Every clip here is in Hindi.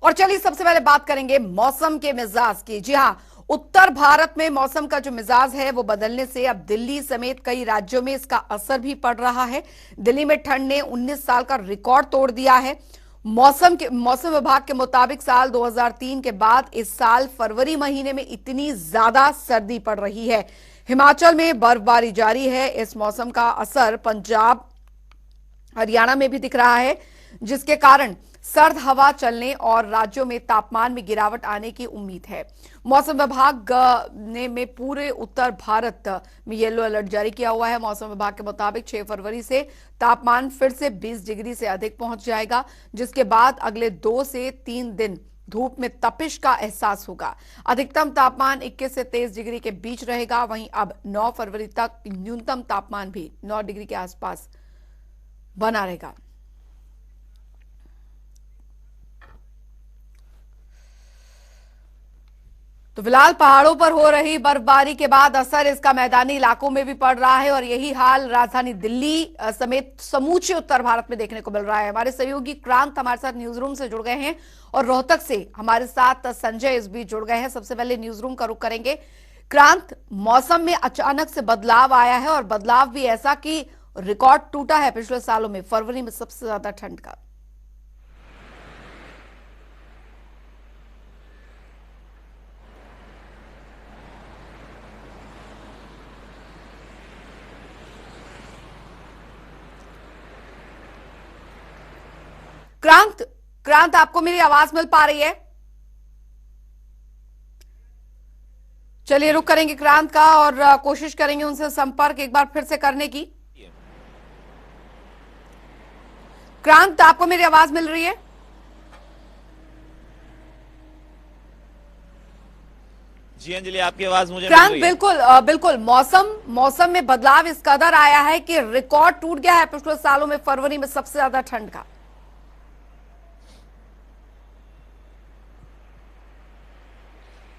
और चलिए सबसे पहले बात करेंगे मौसम के मिजाज की। जी हां, उत्तर भारत में मौसम का जो मिजाज है वो बदलने से अब दिल्ली समेत कई राज्यों में इसका असर भी पड़ रहा है। दिल्ली में ठंड ने 19 साल का रिकॉर्ड तोड़ दिया है। मौसम विभाग के मुताबिक साल 2003 के बाद इस साल फरवरी महीने में इतनी ज्यादा सर्दी पड़ रही है। हिमाचल में बर्फबारी जारी है। इस मौसम का असर पंजाब, हरियाणा में भी दिख रहा है, जिसके कारण सर्द हवा चलने और राज्यों में तापमान में गिरावट आने की उम्मीद है। मौसम विभाग ने में पूरे उत्तर भारत में येलो अलर्ट जारी किया हुआ है। मौसम विभाग के मुताबिक 6 फरवरी से तापमान फिर से 20 डिग्री से अधिक पहुंच जाएगा, जिसके बाद अगले 2 से 3 दिन धूप में तपिश का एहसास होगा। अधिकतम तापमान 21 से 23 डिग्री के बीच रहेगा। वहीं अब 9 फरवरी तक न्यूनतम तापमान भी 9 डिग्री के आसपास बना रहेगा। तो फिलहाल पहाड़ों पर हो रही बर्फबारी के बाद असर इसका मैदानी इलाकों में भी पड़ रहा है और यही हाल राजधानी दिल्ली समेत समूचे उत्तर भारत में देखने को मिल रहा है। हमारे सहयोगी क्रांत हमारे साथ न्यूज रूम से जुड़ गए हैं और रोहतक से हमारे साथ संजय इस बीच जुड़ गए हैं। सबसे पहले न्यूज रूम का रुख करेंगे। क्रांत, मौसम में अचानक से बदलाव आया है और बदलाव भी ऐसा कि रिकॉर्ड टूटा है पिछले सालों में, फरवरी में सबसे ज्यादा ठंड का। क्रांत, आपको मेरी आवाज मिल पा रही है? चलिए रुक करेंगे क्रांत का और कोशिश करेंगे उनसे संपर्क एक बार फिर से करने की। क्रांत, आपको मेरी आवाज मिल रही है? जी अंजलि, आपकी आवाज मुझे क्रांत, मिल रही है? बिल्कुल मौसम में बदलाव इस कदर आया है कि रिकॉर्ड टूट गया है पिछले सालों में, फरवरी में सबसे ज्यादा ठंड का।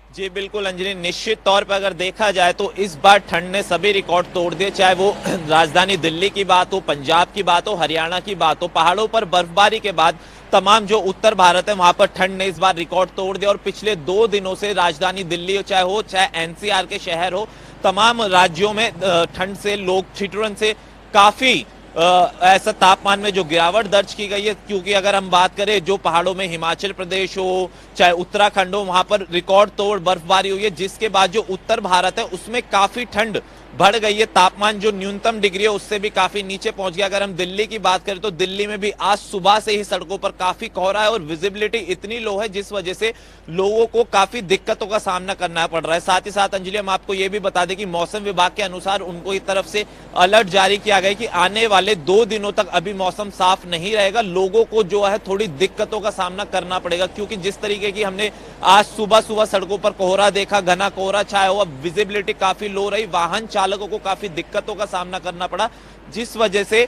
जी बिल्कुल अंजलि, निश्चित तौर पर अगर देखा जाए तो इस बार ठंड ने सभी रिकॉर्ड तोड़ दिए। चाहे वो राजधानी दिल्ली की बात हो, पंजाब की बात हो, हरियाणा की बात हो, पहाड़ों पर बर्फबारी के बाद तमाम जो उत्तर भारत है वहां पर ठंड ने इस बार रिकॉर्ड तोड़ दिया। और पिछले 2 दिनों से राजधानी दिल्ली चाहे एनसीआर के शहर हो, तमाम राज्यों में ठंड से लोग ठिठुरन से काफी ऐसा तापमान में जो गिरावट दर्ज की गई है। क्योंकि अगर हम बात करें जो पहाड़ों में हिमाचल प्रदेश हो चाहे उत्तराखंड हो, वहां पर रिकॉर्ड तोड़ बर्फबारी हुई है, जिसके बाद जो उत्तर भारत है उसमें काफी ठंड बढ़ गई है। तापमान जो न्यूनतम डिग्री है उससे भी काफी नीचे पहुंच गया। अगर हम दिल्ली की बात करें तो दिल्ली में भी आज सुबह से ही सड़कों पर काफी कोहरा है और विजिबिलिटी इतनी लो है जिस वजह से लोगों को काफी दिक्कतों का सामना करना पड़ रहा है। साथ ही साथ अंजलि, हम आपको ये भी बता दें कि मौसम विभाग के अनुसार उनको इस तरफ से अलर्ट जारी किया गया कि आने वाले 2 दिनों तक अभी मौसम साफ नहीं रहेगा। लोगों को जो है थोड़ी दिक्कतों का सामना करना पड़ेगा, क्योंकि जिस तरीके की हमने आज सुबह सड़कों पर कोहरा देखा, घना कोहरा छाया हुआ, विजिबिलिटी काफी लो रही, वाहन चालकों को काफी दिक्कतों का सामना करना पड़ा, जिस वजह से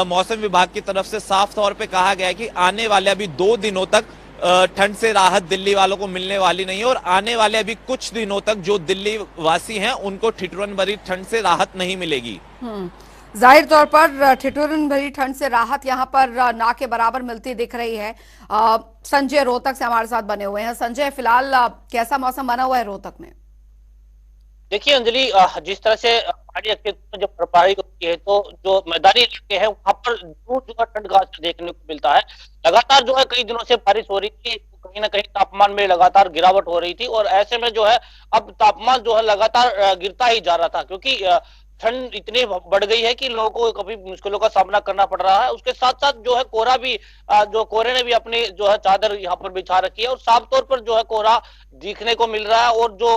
मौसम विभाग की तरफ से साफ तौर पे कहा गया है कि आने वाले अभी 2 दिनों तक ठंड से राहत दिल्ली वालों को मिलने वाली नहीं है और आने वाले अभी कुछ दिनों तक जो दिल्ली वासी हैं उनको ठिठुरन भरी ठंड से राहत नहीं मिलेगी। जाहिर तौर पर ठिठुरन भरी ठंड से राहत यहां पर ना के बराबर मिलती दिख रही है। संजय रोहतक से हमारे साथ बने हुए हैं। संजय, फिलहाल कैसा मौसम बना हुआ है रोहतक में? देखिए अंजलि, जिस तरह से पहाड़ी क्षेत्र में जो बर्फबारी होती है तो जो मैदानी इलाके हैं वहां पर दूर जो है ठंड का असर देखने को मिलता है। लगातार जो है कई दिनों से बारिश हो रही थी, कहीं ना कहीं तापमान में लगातार गिरावट हो रही थी और ऐसे में जो है अब तापमान जो है लगातार गिरता ही जा रहा था, क्योंकि ठंड इतनी बढ़ गई है कि लोगों को काफी मुश्किलों का सामना करना पड़ रहा है। उसके साथ साथ जो है कोहरा भी, जो कोहरे ने भी अपनी जो है चादर यहाँ पर बिछा रखी है और साफ तौर पर जो है कोहरा दिखने को मिल रहा है और जो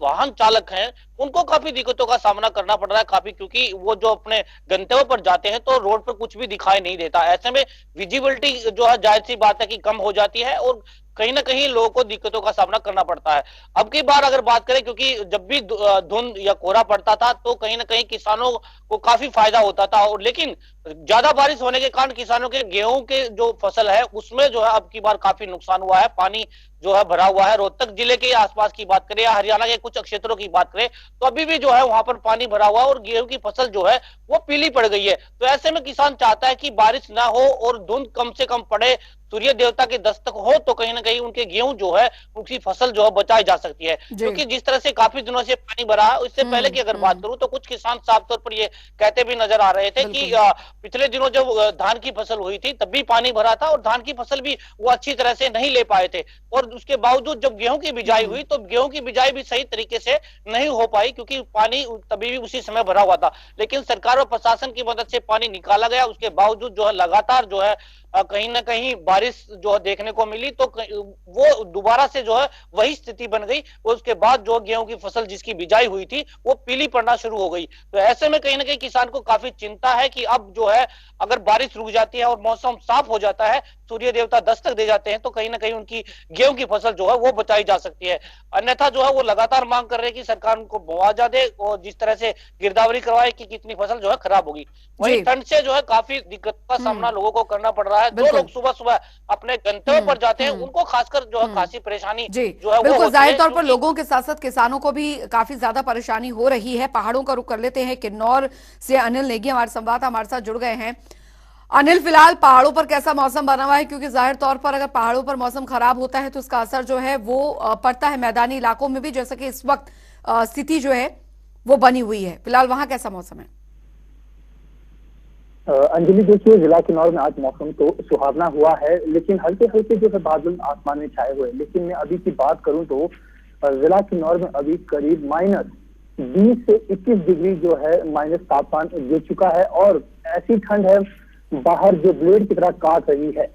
वाहन चालक हैं उनको काफी दिक्कतों का सामना करना पड़ रहा है काफी, क्योंकि वो जो अपने गंतव्य पर जाते हैं तो रोड पर कुछ भी दिखाई नहीं देता। ऐसे में विजिबिलिटी जो है जाहिर सी बात है कि कम हो जाती है और कहीं ना कहीं लोगों को दिक्कतों का सामना करना पड़ता है। अब की बार अगर बात करें, क्योंकि जब भी धुंध या कोहरा पड़ता था तो कहीं ना कहीं किसानों को काफी फायदा होता था, और लेकिन ज्यादा बारिश होने के कारण किसानों के गेहूं के जो फसल है उसमें जो है अब की बार काफी नुकसान हुआ है। पानी जो है भरा हुआ है। रोहतक जिले के आसपास की बात करें या हरियाणा के कुछ क्षेत्रों की बात करें तो अभी भी जो है वहां पर पानी भरा हुआ है और गेहूं की फसल जो है वो पीली पड़ गई है। तो ऐसे में किसान चाहता है कि बारिश ना हो और धुंध कम से कम पड़े, सूर्य देवता की दस्तक हो तो कहीं ना कहीं उनके गेहूं जो है, उनकी फसल जो है बचाई जा सकती है। क्योंकि जिस तरह से काफी दिनों से पानी भरा है, इससे पहले की अगर बात करूं तो कुछ किसान साफ तौर पर ये कहते भी नजर आ रहे थे कि पिछले दिनों जब धान की फसल हुई थी तब भी पानी भरा था और धान की फसल भी वो अच्छी तरह से नहीं ले पाए थे, और उसके बावजूद जब गेहूं की बिजाई हुई तो गेहूं की बिजाई भी सही तरीके से नहीं हो पाई, क्योंकि पानी तभी भी उसी समय भरा हुआ था। लेकिन सरकार और प्रशासन की मदद से पानी निकाला गया, उसके बावजूद जो है लगातार जो है कहीं ना कहीं बारिश जो है देखने को मिली, तो वो दोबारा से जो है वही स्थिति बन गई। उसके बाद जो गेहूं की फसल जिसकी बिजाई हुई थी वो पीली पड़ना शुरू हो गई। तो ऐसे में कहीं ना कहीं किसान को काफी चिंता है कि अब जो है अगर बारिश रुक जाती है और मौसम साफ हो जाता है, सूर्य देवता दस्तक दे जाते हैं, तो कहीं ना कहीं उनकी गेहूं की फसल जो है वो बचाई जा सकती है। अन्यथा जो है वो लगातार मांग कर रहे हैं कि सरकार उनको मुआवजा दे और जिस तरह से गिरदावरी करवाए कि कितनी फसल जो है खराब होगी। वहीं ठंड से जो है काफी दिक्कत का सामना लोगों को करना पड़ रहा है। जो लोग सुबह सुबह अपने गंतव्य पर जाते हैं उनको खासकर जो है खासी परेशानी जो है बिल्कुल जाहिर तौर पर लोगों के साथ साथ किसानों को भी काफी ज्यादा परेशानी हो रही है। पहाड़ों का रुख कर लेते हैं, किन्नौर से अनिल नेगी हमारे संवाददाता हमारे साथ जुड़ गए हैं। अनिल, फिलहाल पहाड़ों पर कैसा मौसम बना हुआ है? क्योंकि जाहिर तौर पर अगर पहाड़ों पर मौसम खराब होता है तो उसका असर जो है वो पड़ता है मैदानी इलाकों में भी, जैसा कि इस वक्त स्थिति जो है वो बनी हुई है। फिलहाल वहां कैसा मौसम है? अंजलि, देखिए जिला किन्नौर में आज मौसम तो सुहावना हुआ है, लेकिन हल्के हल्के जो है बादल आसमान में छाए हुए हैं। लेकिन मैं अभी की बात करूं तो जिला किन्नौर में अभी करीब -20 से 21 डिग्री जो है माइनस तापमान गिर चुका है, और ऐसी ठंड है बाहर जो ब्लेड की तरह काट रही है।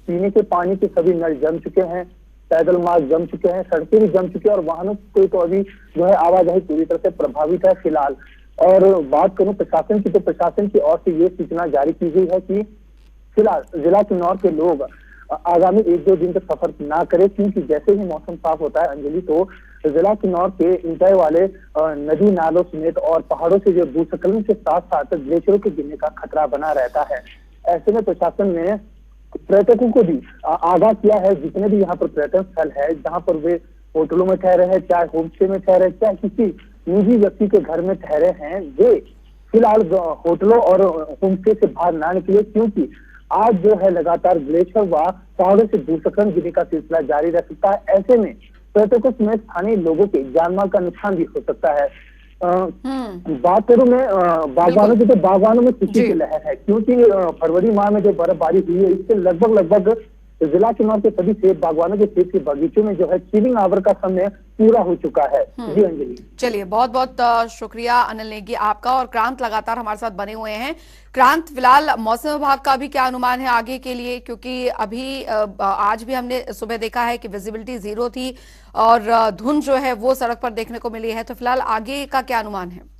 पीने के पानी के सभी नल जम चुके हैं, पैदल मार्ग जम चुके हैं, सड़कें भी जम चुकी है, और वाहनों की तो अभी जो है आवाजाही पूरी तरह से प्रभावित है फिलहाल। और बात करूं प्रशासन की, तो प्रशासन की ओर से ये सूचना जारी की गई है कि फिलहाल जिला किन्नौर के लोग आगामी 1-2 दिन तक सफर ना करें, क्योंकि जैसे ही मौसम साफ होता है अंजलि, तो जिला किन्नौर के ऊंचाई वाले नदी नालों समेत और पहाड़ों से जो भूस्खलन के साथ साथ ग्लेशियरों के गिरने का खतरा बना रहता है। ऐसे में प्रशासन ने पर्यटकों को भी आगाह किया है, जितने भी यहाँ पर पर्यटन स्थल है, जहाँ पर वे होटलों में ठहरे हैं, चाहे होम स्टे में ठहरे, चाहे किसी निजी व्यक्ति के घर में ठहरे हैं, वे फिलहाल होटलों और होम स्टे से बाहर ना निकले, क्योंकि आज जो है लगातार ग्लेशियर व पहाड़ों से भूस्खलन गिरने का सिलसिला जारी रह सकता है। ऐसे में पर्यटकों समेत स्थानीय लोगों के जानमाल का नुकसान भी हो सकता है। बात करूं मैं बागवानों की, तो बागवानों में खुशी की लहर है, क्योंकि फरवरी माह में जो बर्फबारी हुई है इससे लगभग जिला किन्नौर के सभी सेब बागवानों के सेब के बगीचों में जो है चीलिंग आवर का समय पूरा हो चुका है। जी अंजलि। चलिए, बहुत बहुत शुक्रिया अनिल नेगी आपका। और क्रांत लगातार हमारे साथ बने हुए हैं। क्रांत, फिलहाल मौसम विभाग का भी क्या अनुमान है आगे के लिए? क्योंकि अभी आज भी हमने सुबह देखा है कि विजिबिलिटी 0 थी और धुंध जो है वो सड़क पर देखने को मिली है, तो फिलहाल आगे का क्या अनुमान है?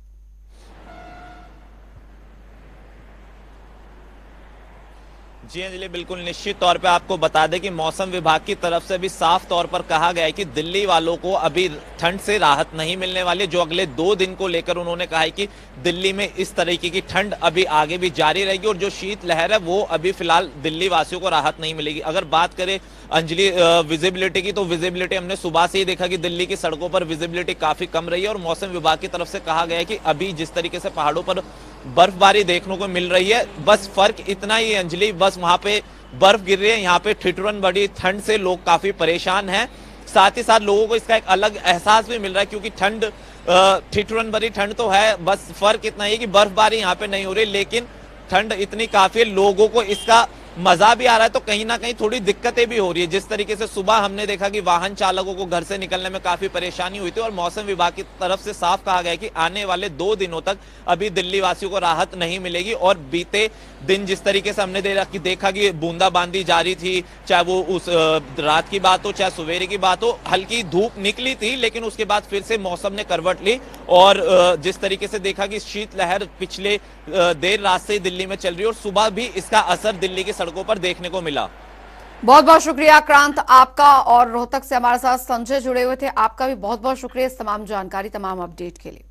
जी अंजलि, बिल्कुल निश्चित तौर पे आपको बता दें कि मौसम विभाग की तरफ से भी साफ तौर पर कहा गया है कि दिल्ली वालों को अभी ठंड से राहत नहीं मिलने वाली। जो अगले 2 दिन को लेकर उन्होंने कहा है कि दिल्ली में इस तरीके की ठंड अभी आगे भी जारी रहेगी, और जो शीत लहर है वो अभी फिलहाल दिल्ली वासियों को राहत नहीं मिलेगी। अगर बात करें अंजलि विजिबिलिटी की, तो विजिबिलिटी हमने सुबह से ही देखा कि दिल्ली की सड़कों पर विजिबिलिटी काफी कम रही है, और मौसम विभाग की तरफ से कहा गया है कि अभी जिस तरीके से पहाड़ों पर बर्फबारी देखने को मिल रही है, बस फर्क इतना ही अंजलि, बस वहां पे बर्फ गिर रही है, यहाँ पे ठिठुरन बड़ी ठंड से लोग काफी परेशान हैं। साथ ही साथ लोगों को इसका एक अलग एहसास भी मिल रहा है, क्योंकि ठंड ठिठुरन भरी ठंड तो है, बस फर्क इतना ही है कि बर्फबारी यहाँ पे नहीं हो रही, लेकिन ठंड इतनी काफी है, लोगों को इसका मजा भी आ रहा है, तो कहीं ना कहीं थोड़ी दिक्कतें भी हो रही है। जिस तरीके से सुबह हमने देखा कि वाहन चालकों को घर से निकलने में काफी परेशानी हुई थी, और मौसम विभाग की तरफ से साफ कहा गया कि आने वाले 2 दिनों तक अभी दिल्ली वासियों को राहत नहीं मिलेगी। और बीते दिन जिस तरीके से हमने देखा कि बूंदाबांदी जारी थी, चाहे वो उस रात की बात हो चाहे सवेरे की बात हो, हल्की धूप निकली थी, लेकिन उसके बाद फिर से मौसम ने करवट ली, और जिस तरीके से देखा कि शीत लहर पिछले देर रात से दिल्ली में चल रही है, और सुबह भी इसका असर दिल्ली की सड़कों पर देखने को मिला। बहुत बहुत शुक्रिया क्रांत आपका, और रोहतक से हमारे साथ संजय जुड़े हुए थे, आपका भी बहुत बहुत शुक्रिया इस तमाम जानकारी, तमाम अपडेट के लिए।